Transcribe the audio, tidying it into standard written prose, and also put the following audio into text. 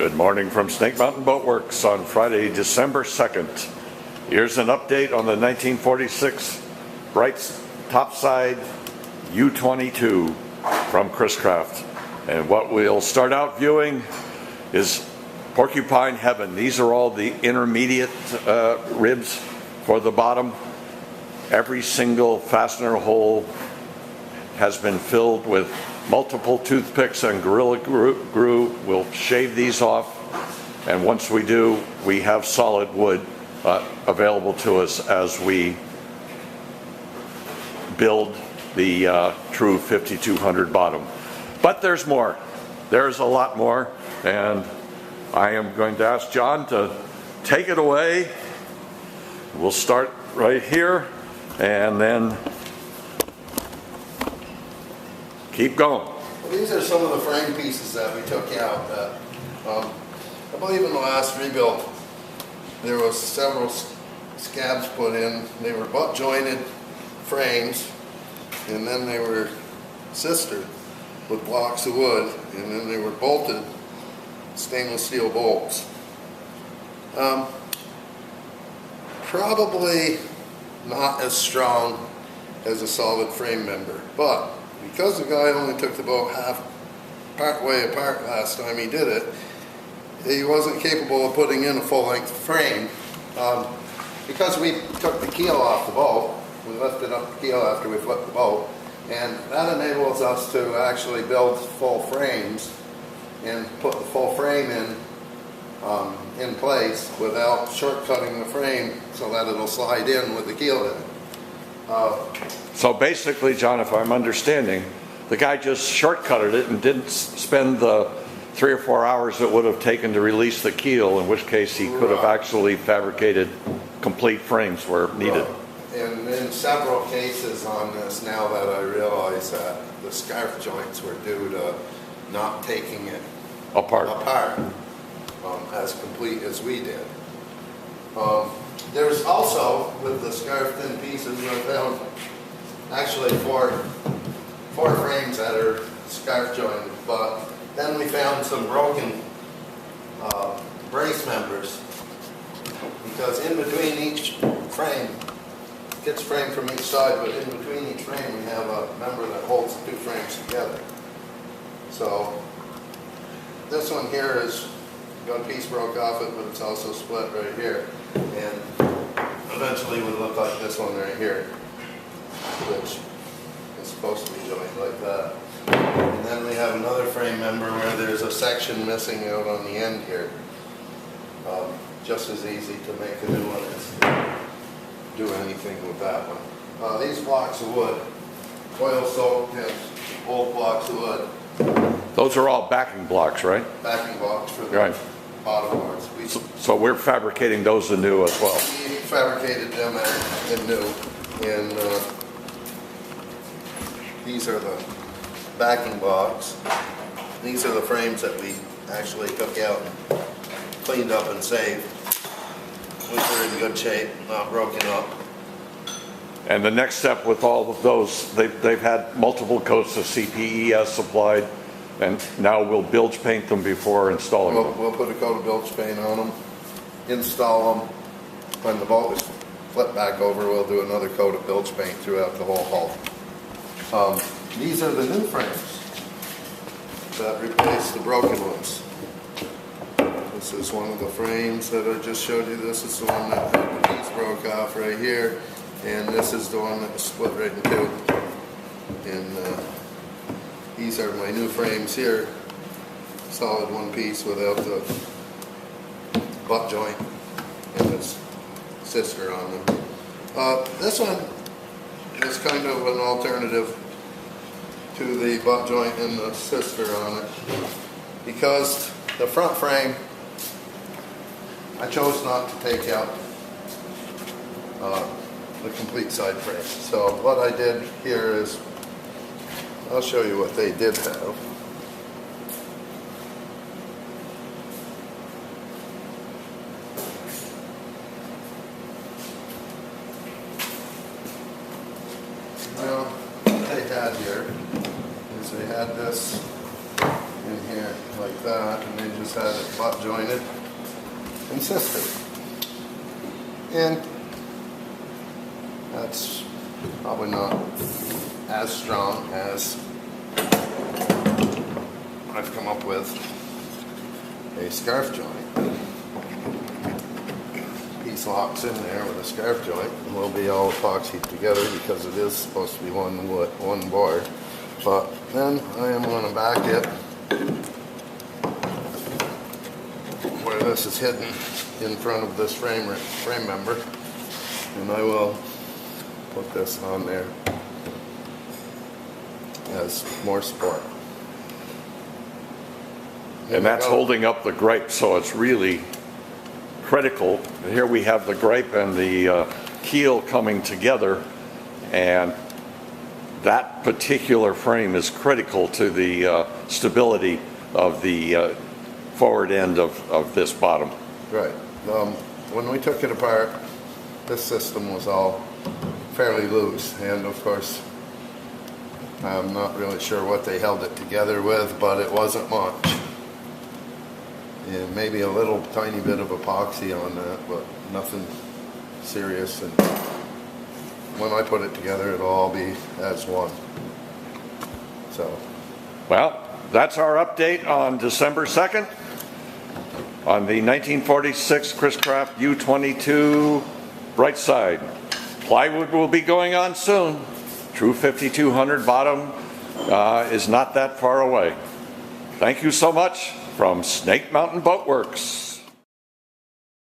Good morning from Snake Mountain Boat Works on Friday, December 2nd. Here's an update on the 1946 Brightside topside U22 from Chris-Craft. And what we'll start out viewing is porcupine heaven. These are all the intermediate ribs for the bottom. Every single fastener hole has been filled with multiple toothpicks and Gorilla Glue. We'll shave these off, and once we do, we have solid wood available to us as we build the true 5200 bottom. But there's more. There's a lot more, and I am going to ask John to take it away. We'll start right here and then keep going. Well, these are some of the frame pieces that we took out. I believe in the last rebuild there was several scabs put in. They were butt jointed frames, and then they were sistered with blocks of wood, and then they were bolted stainless steel bolts. Probably not as strong as a solid frame member, but because the guy only took the boat part way apart last time he did it, he wasn't capable of putting in a full-length frame. Because we took the keel off the boat, we lifted up the keel after we flipped the boat, and that enables us to actually build full frames and put the full frame in place without shortcutting the frame so that it'll slide in with the keel in it. So basically, John, if I'm understanding, the guy just shortcutted it and didn't spend the 3 or 4 hours it would have taken to release the keel, in which case he could have actually fabricated complete frames where needed. And in several cases on this, now that I realize that the scarf joints were due to not taking it apart as complete as we did. There's also, with the scarf thin pieces, I found actually four frames that are scarf jointed, but then we found some broken brace members, because in between each frame, it gets framed from each side, but in between each frame we have a member that holds the two frames together. So this one here is got a piece broke off it, but it's also split right here, and eventually would look like this one right here, which is supposed to be joined like that. And then we have another frame member where there's a section missing out on the end here. Just as easy to make a new one as to do anything with that one. These blocks of wood, oil soaked and old blocks of wood. Those are all backing blocks, right? Backing blocks for the bottom boards. So we're fabricating those anew as well. We fabricated them anew, and these are the backing blocks. These are the frames that we actually took out and cleaned up and saved, which are in good shape, not broken up. And the next step with all of those, they've had multiple coats of CPES supplied, and now we'll bilge paint them before installing them. We'll put a coat of bilge paint on them, install them. When the boat is flipped back over, we'll do another coat of bilge paint throughout the whole hull. These are the new frames that replace the broken ones. This is one of the frames that I just showed you. This is the one that the piece broke off right here, and this is the one that was split right in two. And these are my new frames here, solid one piece without the butt joint and its sister on them. This one is kind of an alternative to the butt joint and the sister on it, because the front frame I chose not to take out the complete side frame. So what I did here is, I'll show you what they did have. Well, what they had here is they had this in here like that, and they just had it butt jointed and sistered. And that's probably not as strong as I've come up with a scarf joint. Piece locks in there with a scarf joint, and will be all epoxied together because it is supposed to be one board. But then I am going to back it where this is hidden in front of this frame member, and I will put this on there as more support. And that's holding up the gripe, so it's really critical. Here we have the gripe and the keel coming together, and that particular frame is critical to the stability of the forward end of this bottom. Right. When we took it apart, this system was all fairly loose, and of course I'm not really sure what they held it together with, but it wasn't much. And maybe a little tiny bit of epoxy on that, but nothing serious. And when I put it together, it'll all be as one. So, well, that's our update on December 2nd on the 1946 Chris-Craft U22 Brightside. Plywood will be going on soon. True 5200 bottom is not that far away. Thank you so much from Snake Mountain Boat Works.